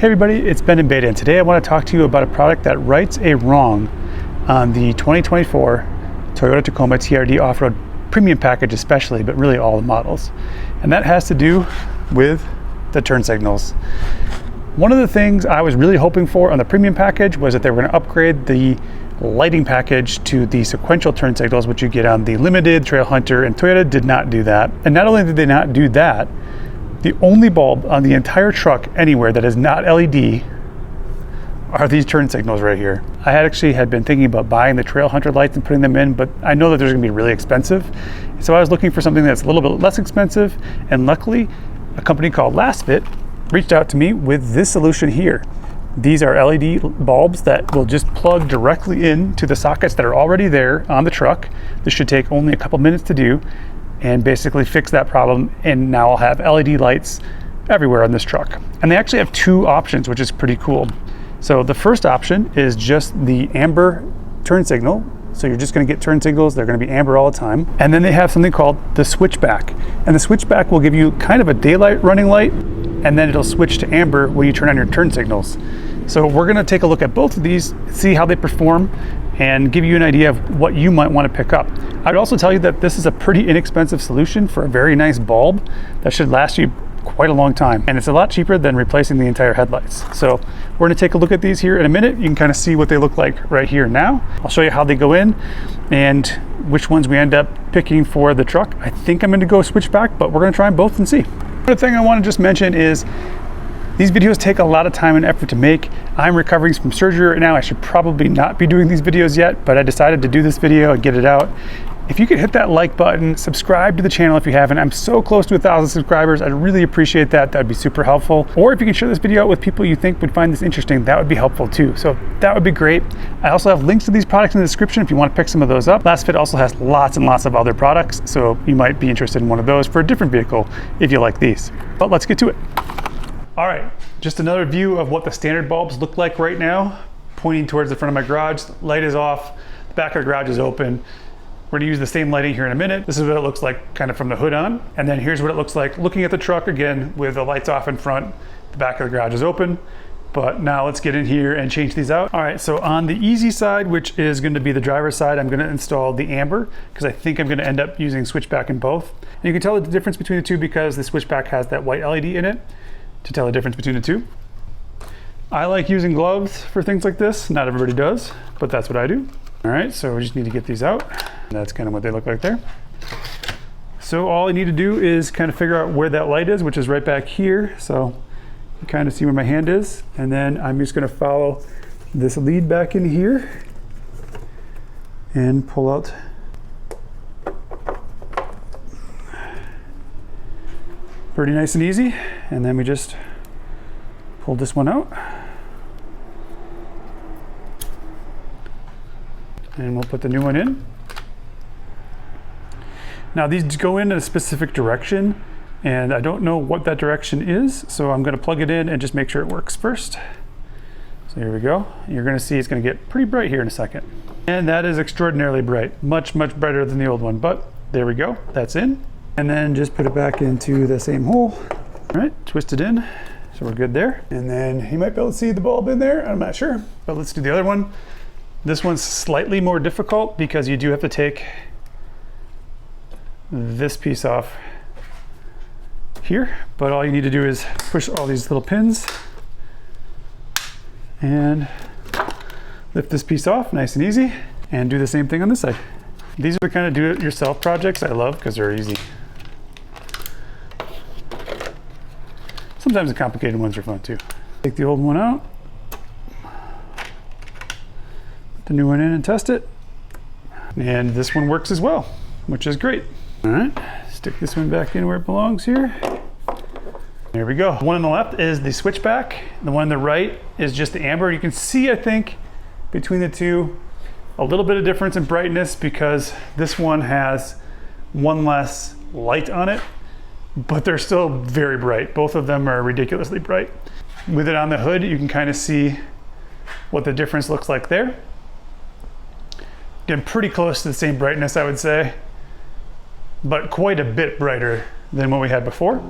Hey everybody, it's Ben in Beta, and today I want to talk to you about a product that rights a wrong on the 2024 Toyota Tacoma TRD off-road premium package especially, but really all the models. And that has to do with the turn signals. One of the things I was really hoping for on the premium package was that they were going to upgrade the lighting package to the sequential turn signals, which you get on the Limited, Trail Hunter, and Toyota did not do that. And not only did they not do that, the only bulb on the entire truck anywhere that is not LED are these turn signals right here. I had been thinking about buying the Trail Hunter lights and putting them in, but I know that they're gonna be really expensive. So I was looking for something that's a little bit less expensive, and luckily a company called LasFit reached out to me with this solution here. These are LED bulbs that will just plug directly into the sockets that are already there on the truck. This should take only a couple minutes to do and basically fix that problem, and now I'll have LED lights everywhere on this truck. And they actually have two options, which is pretty cool. So the first option is just the amber turn signal. So you're just gonna get turn signals, they're gonna be amber all the time. And then they have something called the switchback. And the switchback will give you kind of a daylight running light, and then it'll switch to amber when you turn on your turn signals. So we're gonna take a look at both of these, see how they perform, and give you an idea of what you might want to pick up. I'd also tell you that this is a pretty inexpensive solution for a very nice bulb that should last you quite a long time. And it's a lot cheaper than replacing the entire headlights. So we're gonna take a look at these here in a minute. You can kind of see what they look like right here now. I'll show you how they go in and which ones we end up picking for the truck. I think I'm gonna go switchback, but we're gonna try them both and see. Another thing I want to just mention is these videos take a lot of time and effort to make. I'm recovering from surgery right now. I should probably not be doing these videos yet, but I decided to do this video and get it out. If you could hit that like button, subscribe to the channel if you haven't. I'm so close to 1,000 subscribers. I'd really appreciate that. That would be super helpful. Or if you can share this video out with people you think would find this interesting, that would be helpful too. So that would be great. I also have links to these products in the description if you want to pick some of those up. LasFit also has lots and lots of other products, so you might be interested in one of those for a different vehicle if you like these. But let's get to it. All right, just another view of what the standard bulbs look like right now, pointing towards the front of my garage. Light is off, the back of the garage is open. We're gonna use the same lighting here in a minute. This is what it looks like kind of from the hood on. And then here's what it looks like looking at the truck again with the lights off in front. The back of the garage is open. But now let's get in here and change these out. All right, so on the easy side, which is gonna be the driver's side, I'm gonna install the amber because I think I'm gonna end up using switchback in both. And you can tell the difference between the two because the switchback has that white LED in it to tell the difference between the two. I like using gloves for things like this. Not everybody does, but that's what I do. All right, so we just need to get these out. That's kind of what they look like there. So all I need to do is kind of figure out where that light is, which is right back here. So you kind of see where my hand is. And then I'm just gonna follow this lead back in here and pull out pretty nice and easy. And then we just pull this one out. And we'll put the new one in. Now these go in a specific direction and I don't know what that direction is. So I'm gonna plug it in and just make sure it works first. So here we go. You're gonna see it's gonna get pretty bright here in a second. And that is extraordinarily bright. Much, much brighter than the old one, but there we go, that's in. And then just put it back into the same hole. All right, twist it in, so we're good there. And then you might be able to see the bulb in there, I'm not sure, but let's do the other one. This one's slightly more difficult because you do have to take this piece off here, but all you need to do is push all these little pins and lift this piece off, nice and easy, and do the same thing on this side. These are the kind of do-it-yourself projects I love because they're easy. Sometimes the complicated ones are fun too. Take the old one out, put the new one in and test it. And this one works as well, which is great. All right, stick this one back in where it belongs here. There we go. The one on the left is the switchback. The one on the right is just the amber. You can see, I think, between the two, a little bit of difference in brightness because this one has one less light on it, but they're still very bright. Both of them are ridiculously bright. With it on the hood, you can kind of see what the difference looks like there. Getting pretty close to the same brightness, I would say, but quite a bit brighter than what we had before.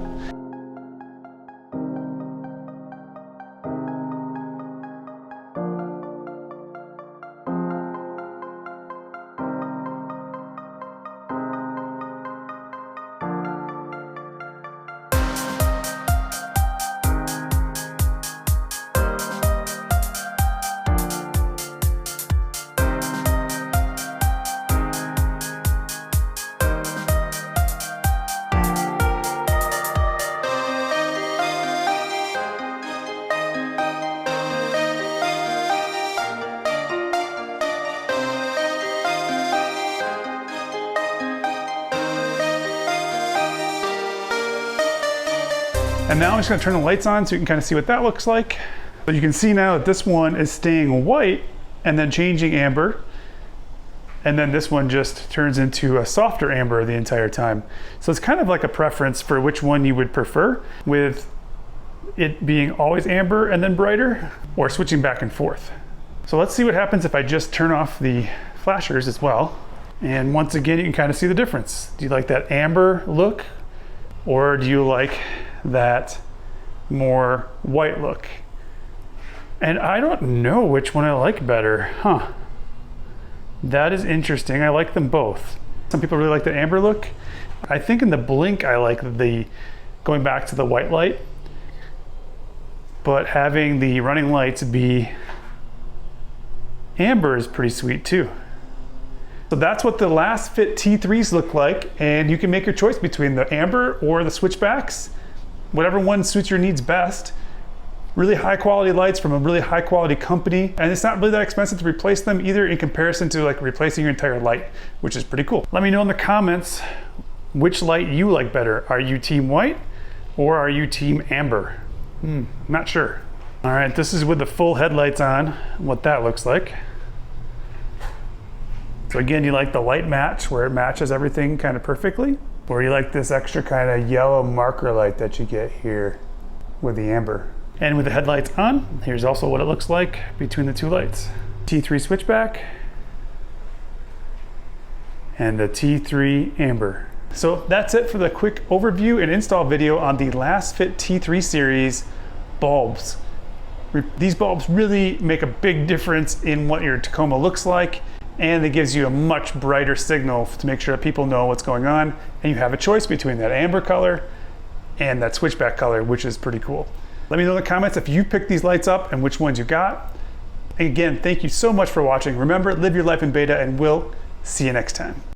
And now I'm just gonna turn the lights on so you can kind of see what that looks like. So you can see now that this one is staying white and then changing amber. And then this one just turns into a softer amber the entire time. So it's kind of like a preference for which one you would prefer, with it being always amber and then brighter, or switching back and forth. So let's see what happens if I just turn off the flashers as well. And once again, you can kind of see the difference. Do you like that amber look, or do you like that more white look? And I don't know which one I like better, huh? That is interesting. I like them both. Some people really like the amber look. I think in the blink, I like the going back to the white light, but having the running lights be amber is pretty sweet too. So that's what the LasFit T3s look like, and you can make your choice between the amber or the switchbacks, whatever one suits your needs best. Really high quality lights from a really high quality company, and it's not really that expensive to replace them either in comparison to like replacing your entire light, which is pretty cool. Let me know in the comments which light you like better. Are you team white or are you team amber? Not sure. All right, this is with the full headlights on, what that looks like. So again, you like the light match where it matches everything kind of perfectly, or you like this extra kind of yellow marker light that you get here with the amber. And with the headlights on, here's also what it looks like between the two lights. T3 switchback and the T3 amber. So that's it for the quick overview and install video on the LasFit T3 series bulbs. These bulbs really make a big difference in what your Tacoma looks like, and it gives you a much brighter signal to make sure that people know what's going on, and you have a choice between that amber color and that switchback color, which is pretty cool. Let me know in the comments if you picked these lights up and which ones you got. And again, thank you so much for watching. Remember, live your life in beta, and we'll see you next time.